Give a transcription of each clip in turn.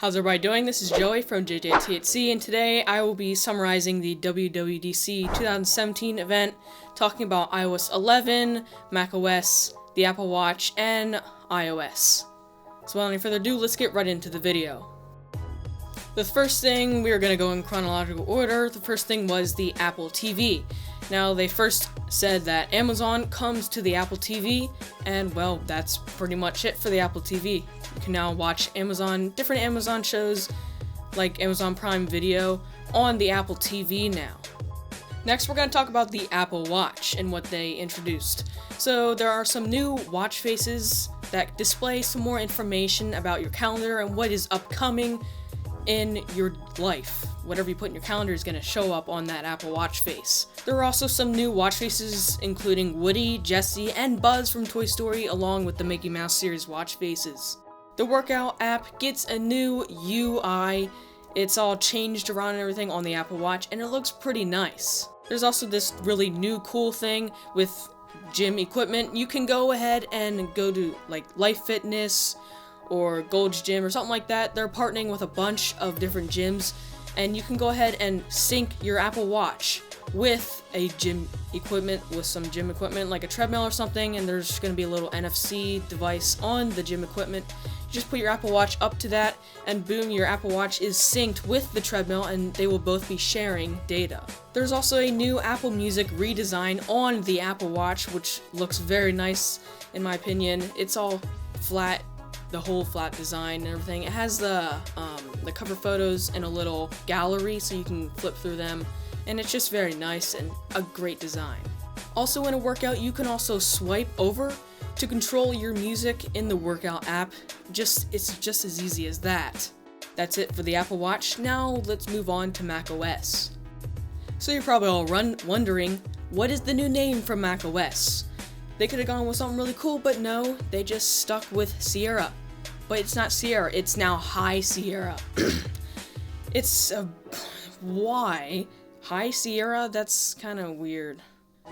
How's everybody doing? This is Joey from JJTHC, and today I will be summarizing the WWDC 2017 event, talking about iOS 11, macOS, the Apple Watch, and iOS. So without any further ado, let's get right into the video. The first thing, we are going to go in chronological order. The first thing was the Apple TV. Now, they first said that Amazon comes to the Apple TV, and well, that's pretty much it for the Apple TV. You can now watch different Amazon shows, like Amazon Prime Video, on the Apple TV now. Next, we're going to talk about the Apple Watch and what they introduced. So, there are some new watch faces that display some more information about your calendar and what is upcoming in your life. Whatever you put in your calendar is going to show up on that Apple Watch face. There are also some new watch faces, including Woody, Jessie, and Buzz from Toy Story, along with the Mickey Mouse series watch faces. The workout app gets a new UI. It's all changed around and everything on the Apple Watch, and it looks pretty nice. There's also this really new cool thing with gym equipment. You can go ahead and go to like Life Fitness or Gold's Gym or something like that. They're partnering with a bunch of different gyms, and you can go ahead and sync your Apple Watch with a gym equipment, like a treadmill or something, and there's going to be a little NFC device on the gym equipment. You just put your Apple Watch up to that, and boom, your Apple Watch is synced with the treadmill, and they will both be sharing data. There's also a new Apple Music redesign on the Apple Watch, which looks very nice in my opinion. It's all flat, the whole flat design and everything. It has the cover photos in a little gallery so you can flip through them, and it's just very nice and a great design. Also, in a workout, you can also swipe over to control your music in the workout app. It's just as easy as that. That's it for the Apple Watch. Now let's move on to macOS. So you're probably all wondering, what is the new name for macOS? They could have gone with something really cool, but no, they just stuck with Sierra. But it's not Sierra, it's now High Sierra. Why? High Sierra? That's kind of weird.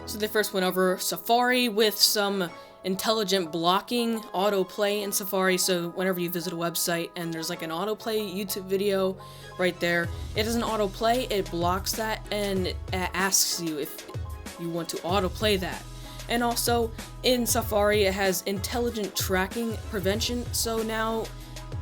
So they first went over Safari with some intelligent blocking, autoplay in Safari, so whenever you visit a website and there's like an autoplay YouTube video right there, it doesn't autoplay, it blocks that, and it asks you if you want to autoplay that. And also, in Safari, it has intelligent tracking prevention, so now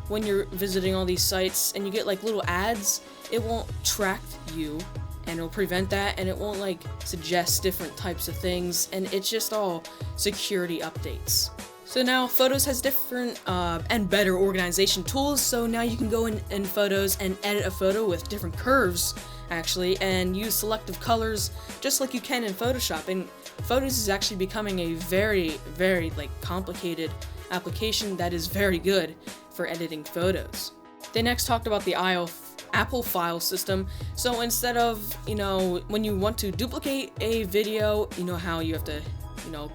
when you're visiting all these sites and you get like little ads, it won't track you, and it'll prevent that, and it won't like suggest different types of things, and it's just all security updates. So now Photos has different and better organization tools, so now you can go in Photos and edit a photo with different curves, actually, and use selective colors just like you can in Photoshop. And Photos is actually becoming a very, very complicated application that is very good for editing photos. They next talked about the Apple file system. So instead of, when you want to duplicate a video, you know how you have to,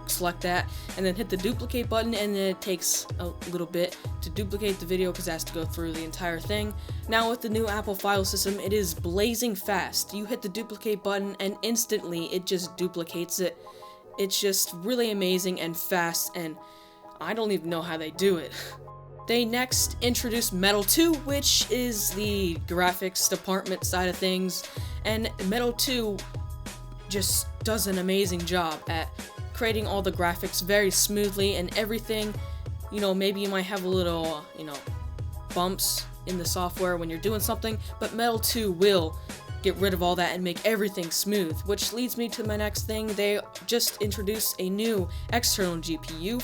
select that and then hit the duplicate button, and then it takes a little bit to duplicate the video because it has to go through the entire thing. Now with the new Apple file system, it is blazing fast. You hit the duplicate button and instantly it just duplicates it. It's just really amazing and fast, and I don't even know how they do it. They next introduced Metal 2, which is the graphics department side of things, and Metal 2 just does an amazing job at creating all the graphics very smoothly and everything. Maybe you might have a little, bumps in the software when you're doing something, but Metal 2 will get rid of all that and make everything smooth, which leads me to my next thing. They just introduced a new external GPU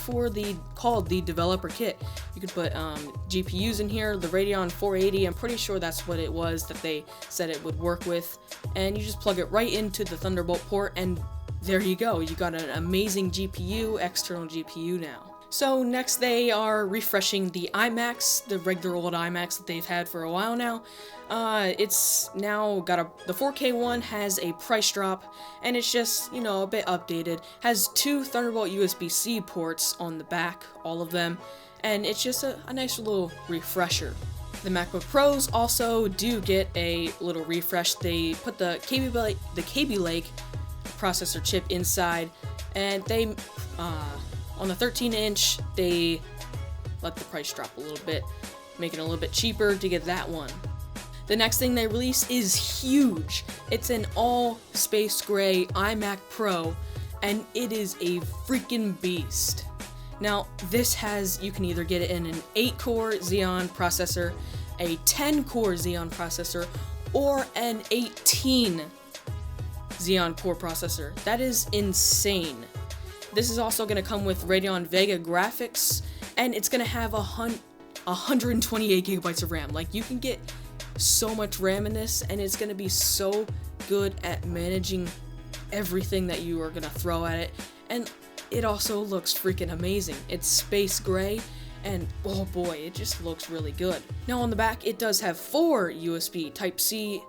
called the Developer Kit. You can put GPUs in here, the Radeon 480, I'm pretty sure that's what it was that they said it would work with, and you just plug it right into the Thunderbolt port, and there you go, you got an amazing GPU, external GPU now. So next they are refreshing the iMacs, the regular old iMacs that they've had for a while now. It's now got the 4K one has a price drop, and it's just, a bit updated. Has 2 Thunderbolt USB-C ports on the back, all of them, and it's just a nice little refresher. The MacBook Pros also do get a little refresh. They put the Kaby Lake processor chip inside, and they on the 13-inch, they let the price drop a little bit. making it a little bit cheaper to get that one. The next thing they released is huge. It's an all space gray iMac Pro, and it is a freaking beast. Now, this has, you can either get it in an 8-core Xeon processor, a 10-core Xeon processor, or an 18 Xeon core processor. That is insane. This is also going to come with Radeon Vega graphics, and it's going to have 128 gigabytes of RAM. Like, you can get so much RAM in this, and it's going to be so good at managing everything that you are going to throw at it. And it also looks freaking amazing. It's space gray, and oh boy, it just looks really good. Now on the back, it does have 4 USB Type-C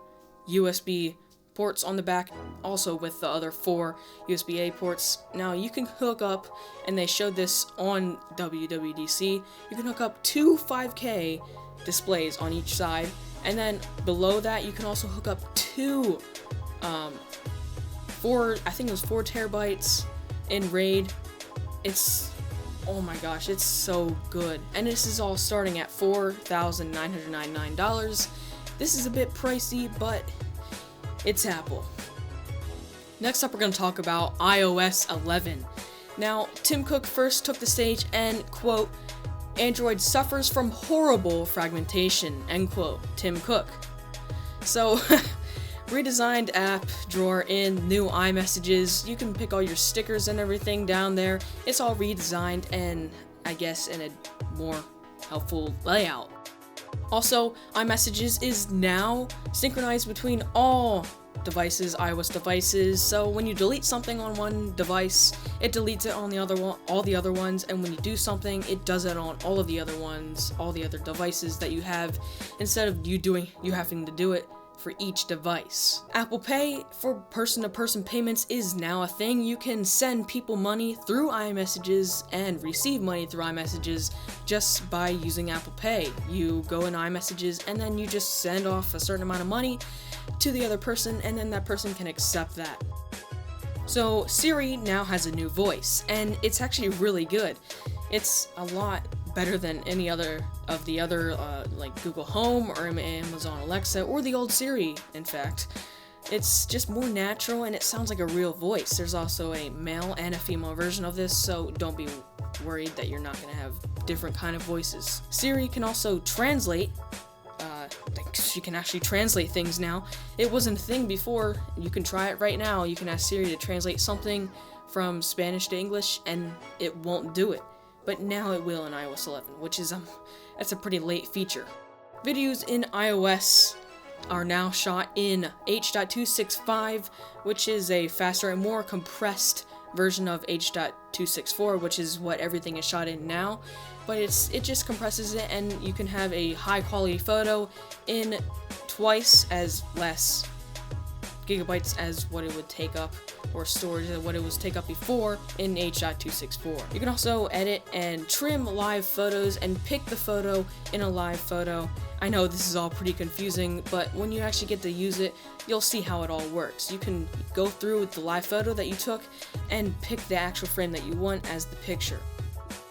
USB ports on the back, also with the other 4 USB-A ports. Now you can hook up, and they showed this on WWDC, you can hook up 2 5K displays on each side, and then below that you can also hook up 2 4 terabytes in RAID. It's, oh my gosh, it's so good. And this is all starting at $4,999. This is a bit pricey, but it's Apple. Next up, we're going to talk about iOS 11. Now, Tim Cook first took the stage and, quote, "Android suffers from horrible fragmentation," end quote, Tim Cook. So, redesigned app drawer in new iMessages. You can pick all your stickers and everything down there. It's all redesigned and, I guess, in a more helpful layout. Also, iMessages is now synchronized between all devices, iOS devices, so when you delete something on one device, it deletes it on the other one, all the other ones, and when you do something, it does it on all of the other ones, all the other devices that you have, instead of you having to do it for each device. Apple Pay for person-to-person payments is now a thing. You can send people money through iMessages and receive money through iMessages just by using Apple Pay. You go in iMessages and then you just send off a certain amount of money to the other person, and then that person can accept that. So Siri now has a new voice, and it's actually really good. It's a lot better than any other of the other like Google Home or Amazon Alexa or the old Siri, in fact. It's just more natural and it sounds like a real voice. There's also a male and a female version of this, so don't be worried that you're not going to have different kind of voices. Siri can also translate. She can actually translate things now. It wasn't a thing before. You can try it right now. You can ask Siri to translate something from Spanish to English and it won't do it. But now it will in iOS 11, which is that's a pretty late feature. Videos in iOS are now shot in H.265, which is a faster and more compressed version of H.264, which is what everything is shot in now. But it just compresses it, and you can have a high quality photo in twice as less gigabytes as what it would take up, or storage as what it was take up before in H.264. You can also edit and trim live photos and pick the photo in a live photo. I know this is all pretty confusing, but when you actually get to use it, you'll see how it all works. You can go through with the live photo that you took and pick the actual frame that you want as the picture.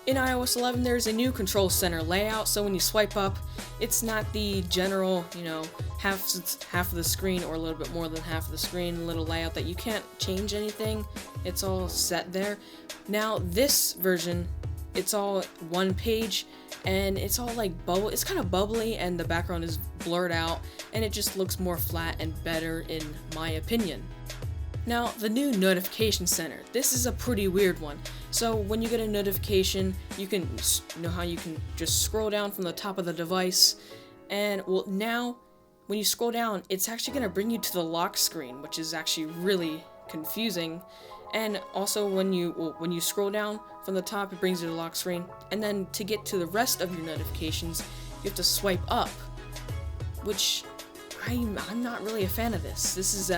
In iOS 11, there's a new control center layout, so when you swipe up, it's not the general, half of the screen or a little bit more than half of the screen little layout that you can't change anything. It's all set there. Now, this version, it's all one page, and it's all like it's kind of bubbly, and the background is blurred out, and it just looks more flat and better in my opinion. Now, the new notification center. This is a pretty weird one. So when you get a notification, you can know how you can just scroll down from the top of the device, and well, now when you scroll down, it's actually going to bring you to the lock screen, which is actually really confusing. And also when you scroll down from the top, it brings you to the lock screen, and then to get to the rest of your notifications, you have to swipe up, which I'm not really a fan of this. This is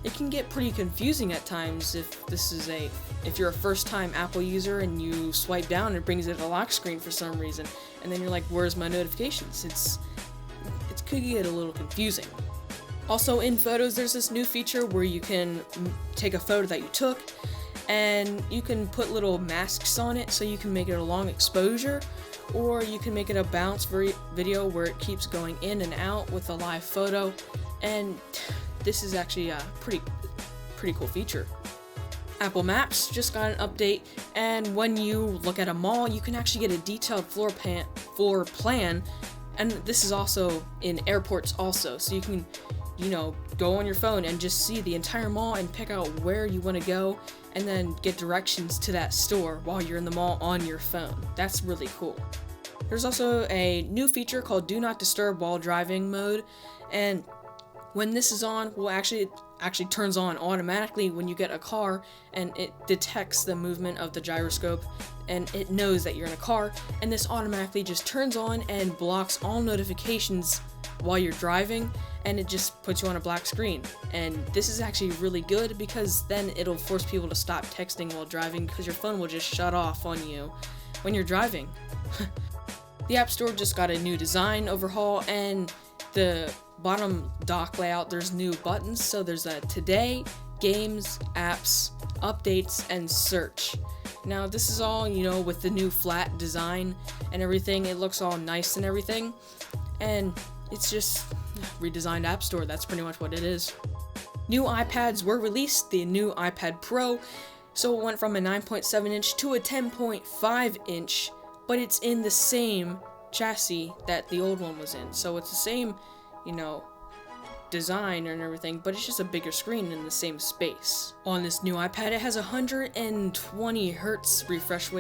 it can get pretty confusing at times if you're a first-time Apple user and you swipe down and it brings you to the lock screen for some reason, and then you're like, where's my notifications? It could get a little confusing. Also in Photos, there's this new feature where you can take a photo that you took and you can put little masks on it so you can make it a long exposure, or you can make it a bounce video where it keeps going in and out with a live photo. And this is actually a pretty cool feature. Apple Maps just got an update, and when you look at a mall, you can actually get a detailed floor plan, and this is also in airports also, so you can, go on your phone and just see the entire mall and pick out where you want to go, and then get directions to that store while you're in the mall on your phone. That's really cool. There's also a new feature called Do Not Disturb While Driving mode, and when this is on, well, actually turns on automatically when you get a car, and it detects the movement of the gyroscope, and it knows that you're in a car, and this automatically just turns on and blocks all notifications while you're driving, and it just puts you on a black screen. And this is actually really good because then it'll force people to stop texting while driving, because your phone will just shut off on you when you're driving. The App Store just got a new design overhaul, and the bottom dock layout, there's new buttons. So there's a Today, Games, Apps, Updates, and Search. Now this is all, with the new flat design and everything. It looks all nice and everything, and it's just redesigned App Store. That's pretty much what it is. New iPads were released, the new iPad Pro. So it went from a 9.7 inch to a 10.5 inch, but it's in the same chassis that the old one was in. So it's the same, design and everything, but it's just a bigger screen in the same space. On this new iPad, it has 120 Hz refresh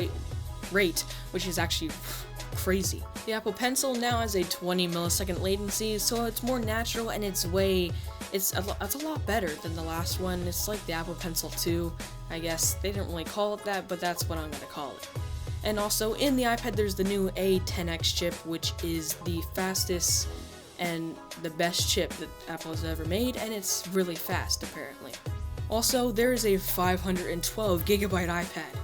rate, which is actually crazy. The Apple Pencil now has a 20 millisecond latency, so it's more natural, and it's a lot better than the last one. It's like the Apple Pencil 2, I guess. They didn't really call it that, but that's what I'm gonna call it. And also in the iPad, there's the new A10X chip, which is the fastest and the best chip that Apple has ever made, and it's really fast apparently. Also, there is a 512 gigabyte iPad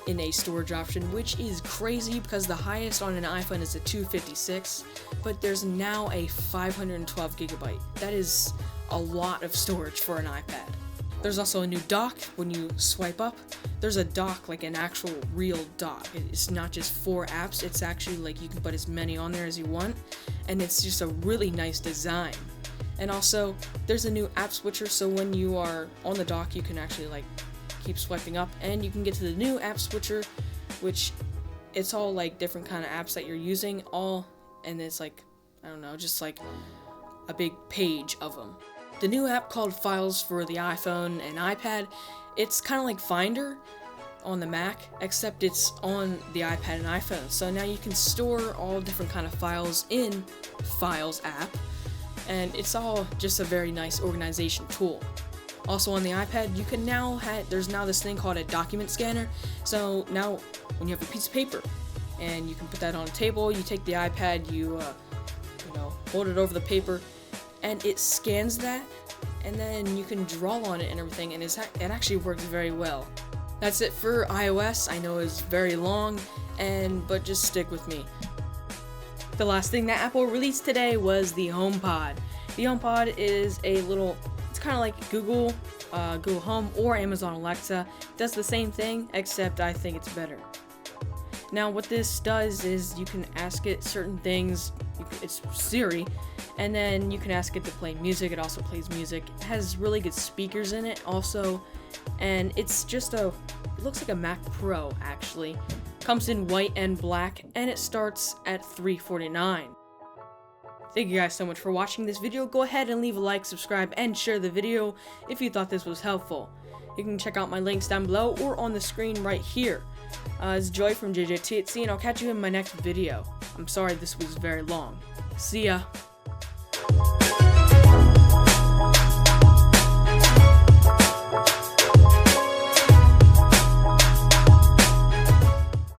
in a storage option, which is crazy because the highest on an iPhone is a 256, but there's now a 512 gigabyte. That is a lot of storage for an iPad. There's also a new dock. When you swipe up, there's a dock, like an actual real dock. It's not just 4 apps, it's actually like you can put as many on there as you want, and it's just a really nice design. And also, there's a new app switcher, so when you are on the dock, you can actually keep swiping up, and you can get to the new app switcher, which it's all different kind of apps that you're using, and it's just a big page of them. The new app called Files for the iPhone and iPad, it's kind of like Finder on the Mac, except it's on the iPad and iPhone. So now you can store all different kind of files in Files app, and it's all just a very nice organization tool. Also on the iPad, you can there's now this thing called a document scanner. So now when you have a piece of paper and you can put that on a table, you take the iPad, you hold it over the paper, and it scans that, and then you can draw on it and everything, and it actually works very well. That's it for iOS. I know it's very long, but just stick with me. The last thing that Apple released today was the HomePod. The HomePod is it's kind of like Google Home or Amazon Alexa. It does the same thing, except I think it's better. Now what this does is you can ask it certain things. It's Siri, and then you can ask it to play music. It also plays music. It has really good speakers in it also, and it's just it looks like a Mac Pro actually. Comes in white and black, and it starts at $349. Thank you guys so much for watching this video. Go ahead and leave a like, subscribe, and share the video if you thought this was helpful. You can check out my links down below or on the screen right here. It's Joy from JJTHC, and I'll catch you in my next video. I'm sorry this was very long. See ya!